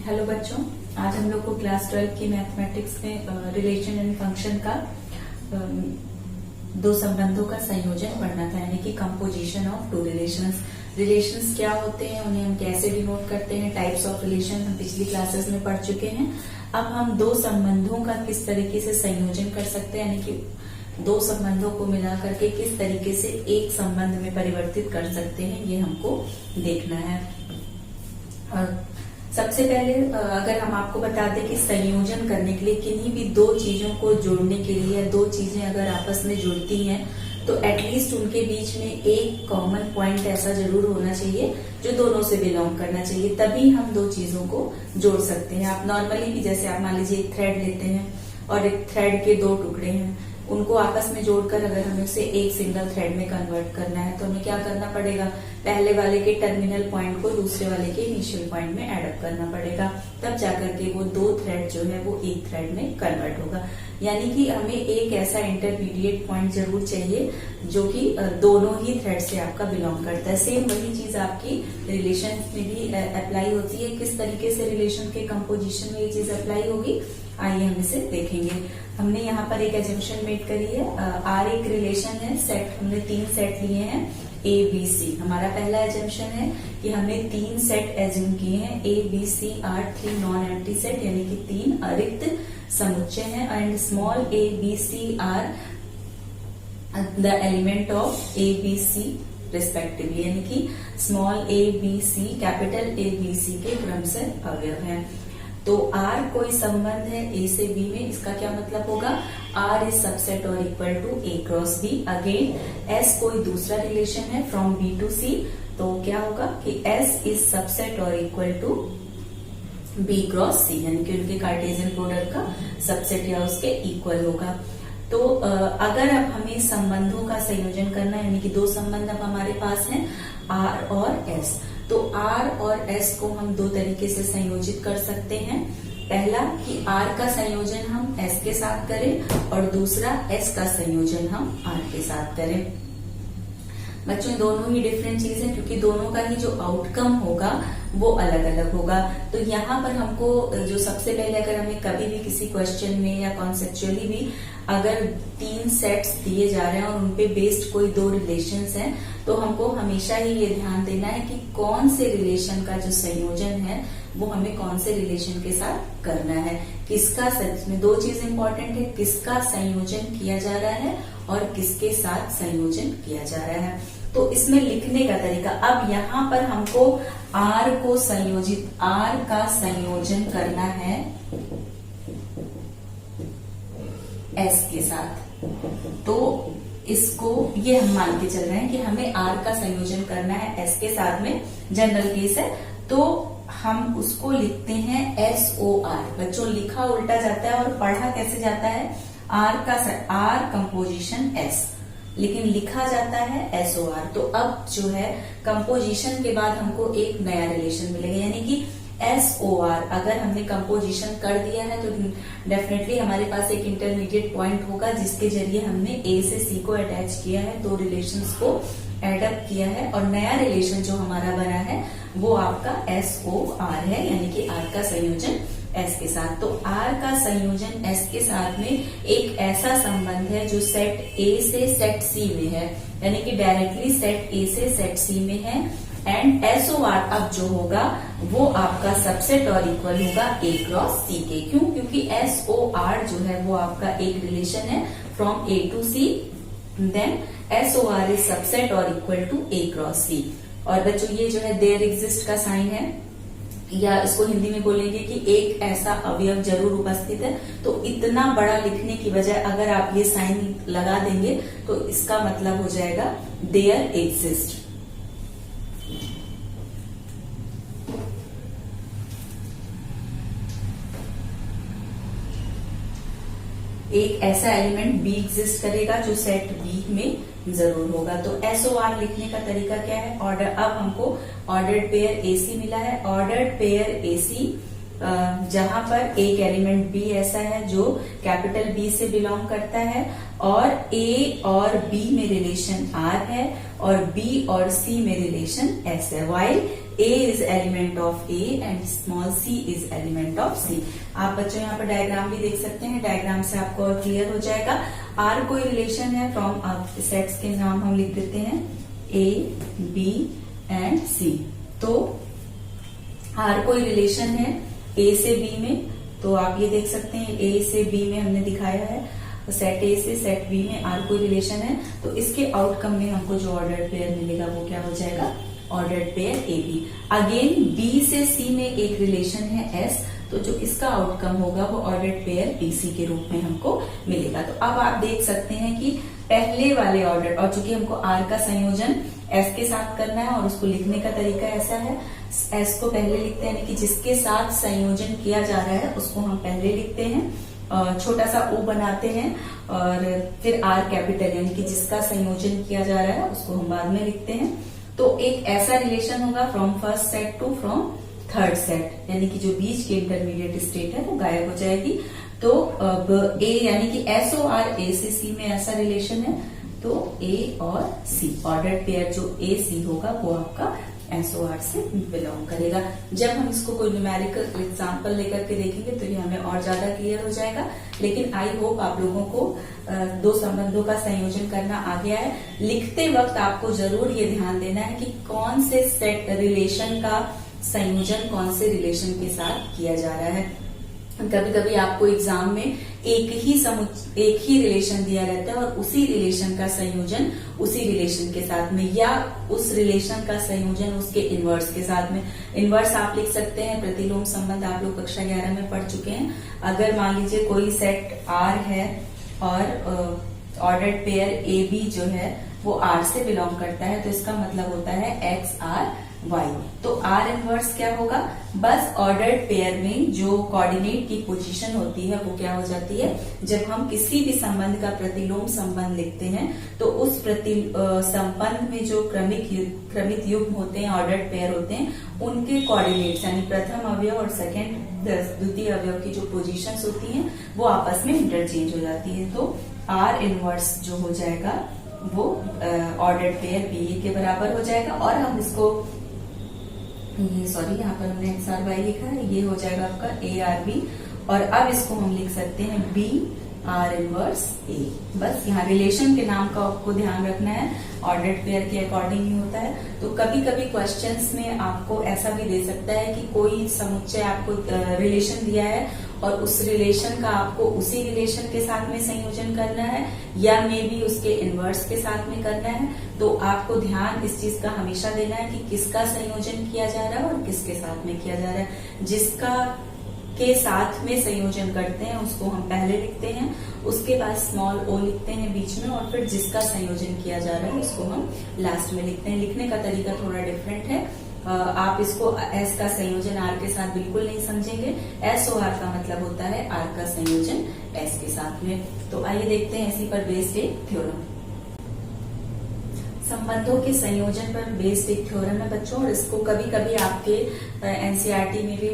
Hello बच्चों, आज हम लोग को क्लास 12 की मैथमेटिक्स में रिलेशन एंड फंक्शन का दो संबंधों का संयोजन पढ़ना था, यानी कि composition of two relations. Relations क्या होते हैं, उन्हें हम कैसे डिनोट करते हैं, टाइप्स ऑफ रिलेशन हम पिछली क्लासेस में पढ़ चुके हैं। अब हम दो संबंधों का किस तरीके से संयोजन कर सकते हैं, यानी कि दो संबंधों को मिला करके किस तरीके से एक संबंध में परिवर्तित कर सकते हैं, ये हमको देखना है। और सबसे पहले अगर हम आपको बता दें कि संयोजन करने के लिए किन्हीं भी दो चीजों को जोड़ने के लिए या दो चीजें अगर आपस में जुड़ती हैं तो एटलीस्ट उनके बीच में एक कॉमन पॉइंट ऐसा जरूर होना चाहिए जो दोनों से बिलोंग करना चाहिए, तभी हम दो चीजों को जोड़ सकते हैं। आप नॉर्मली भी जैसे आप मान लीजिए एक थ्रेड लेते हैं और एक थ्रेड के दो टुकड़े हैं, उनको आपस में जोड़कर अगर हमें उसे एक सिंगल थ्रेड में कन्वर्ट करना है तो हमें क्या करना पड़ेगा, पहले वाले के टर्मिनल पॉइंट को दूसरे वाले के इनिशियल पॉइंट में एड अप करना पड़ेगा, तब जाकर के वो दो थ्रेड जो है वो एक थ्रेड में कन्वर्ट होगा। यानी कि हमें एक ऐसा इंटरमीडिएट पॉइंट जरूर चाहिए जो कि दोनों ही थ्रेड से आपका बिलोंग करता है। सेम वही चीज आपकी रिलेशन में भी अप्लाई होती है। किस तरीके से रिलेशन के कंपोजिशन में ये चीज अप्लाई होगी, आइए हम इसे देखेंगे। हमने यहाँ पर एक एजम्पशन मेड करी है, आर एक रिलेशन है, सेट हमने तीन सेट लिए हैं ए बी सी। हमारा पहला एजम्पशन है कि हमने तीन सेट एज्यूम किए हैं, A B C are three non empty set, यानी कि तीन अरिक्त समुच्चय हैं। And small A B C are the element of A B C respectively, यानी कि small A B C capital A B C के क्रम से अवयव हैं। तो R कोई संबंध है A से B में, इसका क्या मतलब होगा, R इज सबसेट और equal to A cross B। Again S कोई दूसरा रिलेशन है फ्रॉम B टू C, तो क्या होगा कि S इज सबसेट और equal to B cross C, यानी कि उनके कार्टेशियन प्रोडक्ट का सबसेट या उसके इक्वल होगा। तो अगर अब हमें संबंधों का संयोजन करना है, यानी कि दो संबंध अब हमारे पास हैं R और S, तो R और S को हम दो तरीके से संयोजित कर सकते हैं। पहला कि R का संयोजन हम S के साथ करें और दूसरा S का संयोजन हम R के साथ करें। बच्चों दोनों ही डिफरेंट चीज है, क्योंकि दोनों का ही जो आउटकम होगा वो अलग अलग होगा। तो यहाँ पर हमको जो सबसे पहले अगर हमें कभी भी किसी क्वेश्चन में या कॉन्सेप्चुअली भी अगर तीन सेट्स दिए जा रहे हैं और उनपे बेस्ड कोई दो रिलेशंस हैं, तो हमको हमेशा ही ये ध्यान देना है कि कौन से रिलेशन का जो संयोजन है वो हमें कौन से रिलेशन के साथ करना है। किसका, सच में दो चीज इंपॉर्टेंट है, किसका संयोजन किया जा रहा है और किसके साथ संयोजन किया जा रहा है। तो इसमें लिखने का तरीका, अब यहाँ पर हमको R को संयोजित, R का संयोजन करना है S के साथ, तो इसको ये हम मान के चल रहे हैं कि हमें R का संयोजन करना है S के साथ में, जनरल केस है, तो हम उसको लिखते हैं SOR। बच्चों लिखा उल्टा जाता है और पढ़ा कैसे जाता है, R कंपोजिशन S, लेकिन लिखा जाता है SOR। तो अब जो है कंपोजिशन के बाद हमको एक नया रिलेशन मिलेगा, यानी कि SOR अगर हमने कंपोजिशन कर दिया है तो डेफिनेटली हमारे पास एक इंटरमीडिएट पॉइंट होगा जिसके जरिए हमने A से C को अटैच किया है, दो रिलेशंस को एडअप किया है, और नया रिलेशन जो हमारा बना है वो आपका SOR है, यानी कि R का संयोजन S के साथ। तो R का संयोजन S के साथ में एक ऐसा संबंध है जो सेट A से सेट C में है, यानी कि डायरेक्टली सेट A से सेट C में है। एंड SOR अब जो होगा वो आपका सबसेट और इक्वल होगा A क्रॉस C के। क्यों? क्योंकि SOR जो है वो आपका एक रिलेशन है from A to C, then SOR is subset और equal to A cross C। और बच्चों ये जो है देयर एग्जिस्ट का साइन है, या इसको हिंदी में बोलेंगे कि एक ऐसा अवयव जरूर उपस्थित है। तो इतना बड़ा लिखने की बजाय अगर आप ये साइन लगा देंगे तो इसका मतलब हो जाएगा देयर एग्जिस्ट। एक ऐसा एलिमेंट B एग्जिस्ट करेगा जो सेट B में जरूर होगा। तो SOR लिखने का तरीका क्या है, ऑर्डर, अब हमको ऑर्डर्ड पेयर AC मिला है। ऑर्डर्ड पेयर AC जहां पर एक एलिमेंट B ऐसा है जो कैपिटल B से बिलोंग करता है और A और B में रिलेशन R है और B और C में रिलेशन S है, while A is element of A and small c is element of C। आप बच्चों यहाँ पर डायग्राम भी देख सकते हैं, डायग्राम से आपको और क्लियर हो जाएगा। R कोई रिलेशन है फ्रॉम सेट्स के नाम हम लिख देते हैं A, B एंड C। तो R कोई रिलेशन है A से B में, तो आप ये देख सकते हैं A से B में हमने दिखाया है, सेट A से सेट B में R कोई रिलेशन है, तो इसके आउटकम में हमको जो ऑर्डर्ड पेयर मिलेगा वो क्या हो जाएगा, ordered pair AB। Again B से C में एक रिलेशन है S, तो जो इसका आउटकम होगा वो ऑर्डर्ड पेयर BC के रूप में हमको मिलेगा। तो अब आप देख सकते हैं कि पहले वाले ऑर्डर, और चूंकि हमको R का संयोजन S के साथ करना है और उसको लिखने का तरीका ऐसा है, S को पहले लिखते हैं, यानी कि जिसके साथ संयोजन किया जा रहा है उसको हम पहले लिखते हैं, छोटा सा O बनाते हैं, और फिर R कैपिटल यानी कि जिसका संयोजन किया जा रहा है उसको हम बाद में लिखते हैं। तो एक ऐसा रिलेशन होगा from first set to from third set, यानी कि जो बीच की इंटरमीडिएट स्टेट है वो गायब हो जाएगी। तो अब A यानी कि S और R A से C में ऐसा रिलेशन है, तो A और C ऑर्डर्ड पेयर जो A C होगा वो आपका SOR से बिलोंग करेगा। जब हम इसको कोई न्यूमेरिकल एग्जांपल लेकर के देखेंगे तो ये हमें और ज्यादा क्लियर हो जाएगा, लेकिन आई होप आप लोगों को दो संबंधों का संयोजन करना आ गया है। लिखते वक्त आपको जरूर ये ध्यान देना है कि कौन से सेट रिलेशन का संयोजन कौन से रिलेशन के साथ किया जा रहा है। कभी कभी आपको एग्जाम में एक ही रिलेशन दिया रहता है और उसी रिलेशन का संयोजन उसी रिलेशन के साथ में, या उस रिलेशन का संयोजन उसके इनवर्स के साथ में। इनवर्स आप लिख सकते हैं, प्रतिलोम संबंध आप लोग कक्षा 11 में पढ़ चुके हैं। अगर मान लीजिए कोई सेट R है और ऑर्डर्ड पेयर AB जो है वो R से बिलोंग करता है, तो इसका मतलब होता है X R Y। तो R इनवर्स क्या होगा, बस ऑर्डर्ड पेयर में जो कोऑर्डिनेट की पोजीशन होती है वो क्या हो जाती है, जब हम किसी भी संबंध का प्रतिलोम संबंध लिखते हैं तो उस संबंध में जो क्रमित युग्म होते हैं, ऑर्डर्ड पेयर होते हैं, उनके कोऑर्डिनेट्स यानी प्रथम अवयव और द्वितीय अवयव की जो पोजीशंस होती हैं वो आपस में इंटरचेंज हो जाती है। तो R इनवर्स जो हो जाएगा वो ऑर्डर्ड पेयर BA के बराबर हो जाएगा। और हम इसको यहाँ पर हमने XRY लिखा है, ये हो जाएगा आपका ARB, और अब इसको हम लिख सकते हैं B R इनवर्स A। बस यहाँ रिलेशन के नाम का आपको ध्यान रखना है, ऑर्डर्ड पेयर के अकॉर्डिंग ही होता है। तो कभी कभी क्वेश्चंस में आपको ऐसा भी दे सकता है कि कोई समुच्चय आपको रिलेशन दिया है और उस रिलेशन का आपको उसी रिलेशन के साथ में संयोजन करना है या मे बी उसके इनवर्स के साथ में करना है। तो आपको ध्यान इस चीज का हमेशा देना है कि किसका संयोजन किया जा रहा है और किसके साथ में किया जा रहा है। जिसका के साथ में संयोजन करते हैं उसको हम पहले लिखते हैं, उसके बाद स्मॉल o लिखते हैं बीच में, और फिर जिसका संयोजन किया जा रहा है उसको हम लास्ट में लिखते हैं। लिखने का तरीका थोड़ा डिफरेंट है। आप इसको S का संयोजन R के साथ बिल्कुल नहीं समझेंगे। SOR का मतलब होता है R का संयोजन S के साथ में। तो आइए देखते हैं इसी पर बेस्ड एक थ्योरम। संबंधों के संयोजन पर बेस्ड एक थ्योरम है बच्चों, और इसको कभी कभी आपके NCERT में भी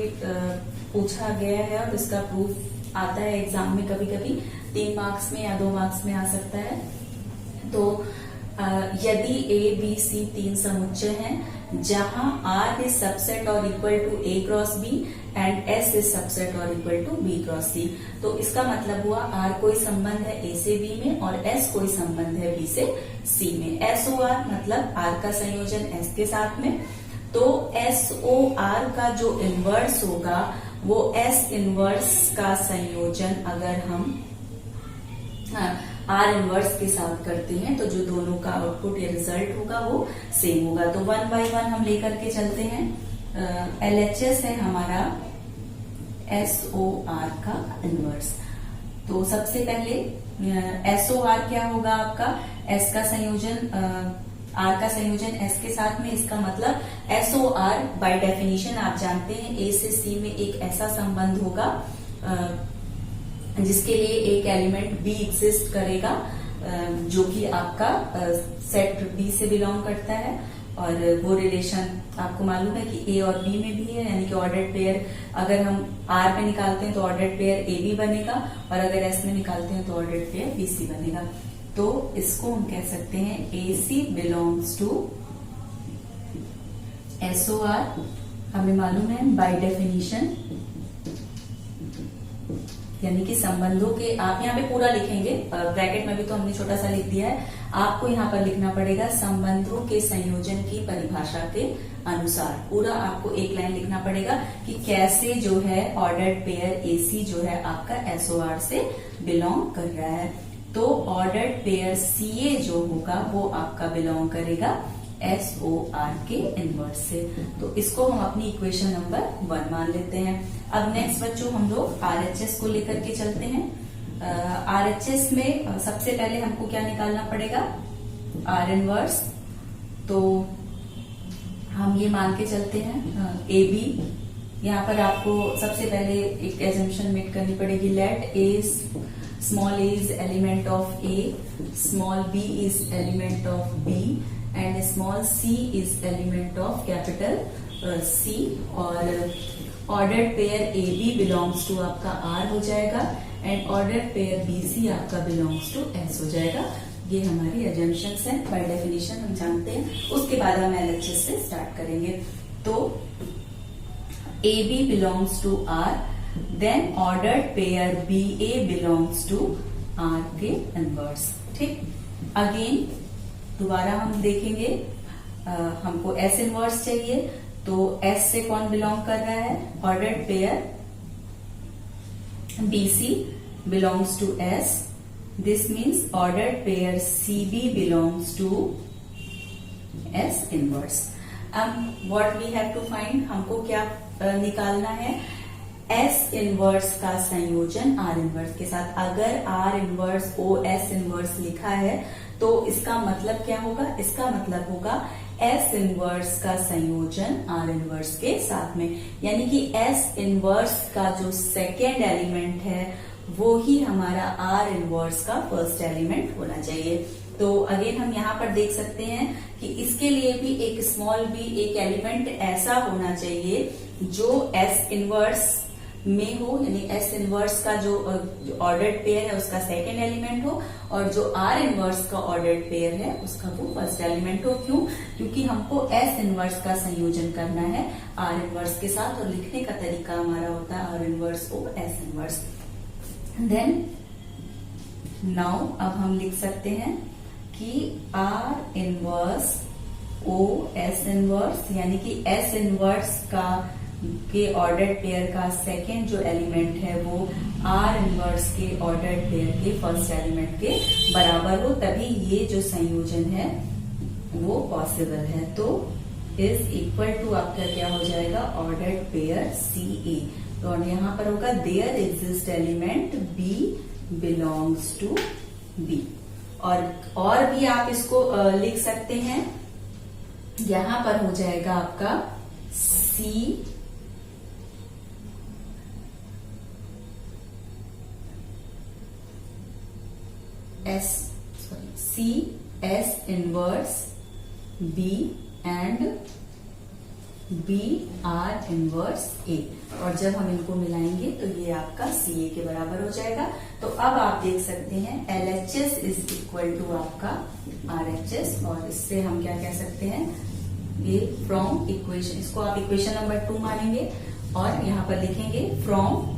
पूछा गया है और इसका प्रूफ आता है एग्जाम में, कभी कभी 3 मार्क्स में या 2 मार्क्स में आ सकता है। तो यदि A B C 3 समुच्चय हैं जहां R इज सबसेट और equal to A cross B and S is subset और equal to B cross C, तो इसका मतलब हुआ R कोई संबंध है A से B में और S कोई संबंध है B से C में। SOR मतलब R का संयोजन S के साथ में। तो SOR का जो इनवर्स होगा वो S इनवर्स का संयोजन अगर हम R इनवर्स के साथ करते हैं तो जो दोनों का आउटपुट या रिजल्ट होगा वो सेम होगा। तो 1 by 1 हम लेकर के चलते हैं। LHS है हमारा SOR का इनवर्स। तो सबसे पहले SOR क्या होगा आपका, S का संयोजन R का संयोजन S के साथ में, इसका मतलब SOR बाय डेफिनेशन आप जानते हैं A से C में एक ऐसा संबंध होगा जिसके लिए एक एलिमेंट B एग्जिस्ट करेगा जो कि आपका सेट B से बिलोंग करता है, और वो रिलेशन आपको मालूम है कि A और B में भी है, यानी कि ऑर्डर्ड पेयर अगर हम R में निकालते हैं तो ऑर्डर्ड पेयर AB बनेगा, और अगर S में निकालते हैं तो ऑर्डर्ड पेयर BC बनेगा। तो इसको हम कह सकते हैं AC बिलोंग्स टू SOR हमें मालूम है बाय डेफिनेशन, यानी कि संबंधों के, आप यहाँ पे पूरा लिखेंगे, ब्रैकेट में भी तो हमने छोटा सा लिख दिया है, आपको यहाँ पर लिखना पड़ेगा संबंधों के संयोजन की परिभाषा के अनुसार। पूरा आपको एक लाइन लिखना पड़ेगा कि कैसे जो है ऑर्डर्ड पेयर AC जो है आपका SOR से बिलोंग कर रहा है। तो ऑर्डर्ड पेयर CA जो होगा वो आपका बिलोंग करेगा SOR के इनवर्स से। तो इसको हम अपनी इक्वेशन नंबर 1 मान लेते हैं। अब नेक्स्ट बच्चों हम लोग RHS को लेकर के चलते हैं। RHS में सबसे पहले हमको क्या निकालना पड़ेगा, R इनवर्स। तो हम ये मान के चलते हैं AB, यहाँ पर आपको सबसे पहले एक एजम्पशन मेक करनी पड़ेगी, let small a is element of A, small b is element of B and small c is element of capital C। और ordered pair AB belongs to आपका R हो जाएगा एंड ऑर्डर्ड पेयर BC आपका belongs to S हो जाएगा। ये हमारी assumptions हैं, बाय डेफिनेशन हम जानते हैं। उसके बाद हम LHS से स्टार्ट करेंगे। तो AB belongs to R, then ordered pair BA belongs to R के इनवर्स। ठीक, अगेन दोबारा हम देखेंगे, हमको S इनवर्स चाहिए, तो S से कौन बिलोंग कर रहा है, ordered pair BC belongs to S, this means ordered pair CB belongs to S inverse. अब what we have to find, हमको क्या निकालना है, S इनवर्स का संयोजन R इनवर्स के साथ। अगर R इनवर्स OS इनवर्स लिखा है तो इसका मतलब क्या होगा, इसका मतलब होगा S इनवर्स का संयोजन R इनवर्स के साथ में, यानी कि S इनवर्स का जो सेकेंड एलिमेंट है वो ही हमारा R इनवर्स का फर्स्ट एलिमेंट होना चाहिए। तो अगेन हम यहाँ पर देख सकते हैं कि इसके लिए भी एक स्मॉल b एक एलिमेंट ऐसा होना चाहिए जो S इनवर्स में हो, यानी S इनवर्स का जो ऑर्डर्ड पेयर है उसका सेकेंड एलिमेंट हो, और जो R इनवर्स का ऑर्डर्ड पेयर है उसका वो फर्स्ट एलिमेंट हो। क्यों, क्योंकि हमको S इनवर्स का संयोजन करना है R इनवर्स के साथ, और लिखने का तरीका हमारा होता है R inverse O S inverse. Then now अब हम लिख सकते हैं कि R inverse O S inverse, यानी कि S इनवर्स का के ऑर्डर्ड पेयर का सेकेंड जो एलिमेंट है वो R इनवर्स के ऑर्डर्ड पेयर के फर्स्ट एलिमेंट के बराबर हो, तभी ये जो संयोजन है वो पॉसिबल है। तो इज इक्वल टू आपका क्या हो जाएगा, ऑर्डर्ड पेयर CA। तो यहाँ पर होगा there exist element B belongs to B। और भी आप इसको लिख सकते हैं, यहां पर हो जाएगा आपका C S inverse B and B R inverse A, और जब हम इनको मिलाएंगे तो ये आपका CA के बराबर हो जाएगा। तो अब आप देख सकते हैं LHS इज इक्वल टू आपका RHS, और इससे हम क्या कह सकते हैं, ये फ्रॉम इक्वेशन, इसको आप इक्वेशन नंबर 2 मानेंगे और यहाँ पर लिखेंगे फ्रॉम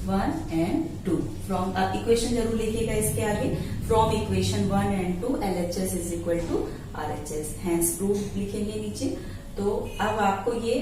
1 and 2। फ्रॉम आप इक्वेशन जरूर लिखिएगा इसके आगे, from equation 1 and 2 LHS is equal to RHS, hence proof लिखेंगे नीचे। तो अब आपको ये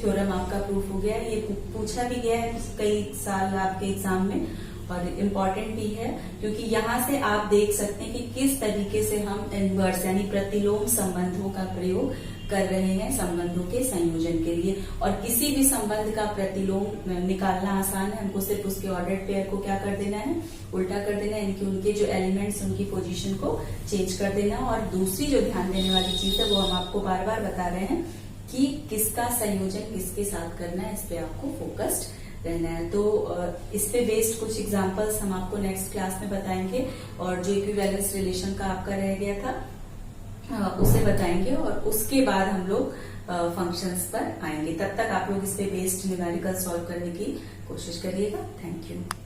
थ्योरम आपका प्रूफ हो गया, ये पूछा भी गया है कई साल आपके एग्जाम में, और इम्पॉर्टेंट भी है क्योंकि यहाँ से आप देख सकते हैं कि किस तरीके से हम इनवर्स यानी प्रतिलोम संबंधों का प्रयोग कर रहे हैं संबंधों के संयोजन के लिए। और किसी भी संबंध का प्रतिलोम निकालना आसान है, हमको सिर्फ उसके ऑर्डर्ड पेयर को क्या कर देना है, उल्टा कर देना है, यानी कि उनके जो एलिमेंट्स उनकी पोजीशन को चेंज कर देना। और दूसरी जो ध्यान देने वाली चीज है वो हम आपको बार बार बता रहे हैं कि किसका संयोजन किसके साथ करना है, इस पे आपको फोकस्ड रहना है। तो इस पे बेस्ड कुछ एग्जांपल्स हम आपको नेक्स्ट क्लास में बताएंगे, और जो इक्विवेलेंस रिलेशन का आपका रह गया था उसे बताएंगे, और उसके बाद हम लोग फंक्शंस पर आएंगे। तब तक आप लोग इस पे बेस्ड न्यूमेरिकल सॉल्व करने की कोशिश करिएगा। Thank you.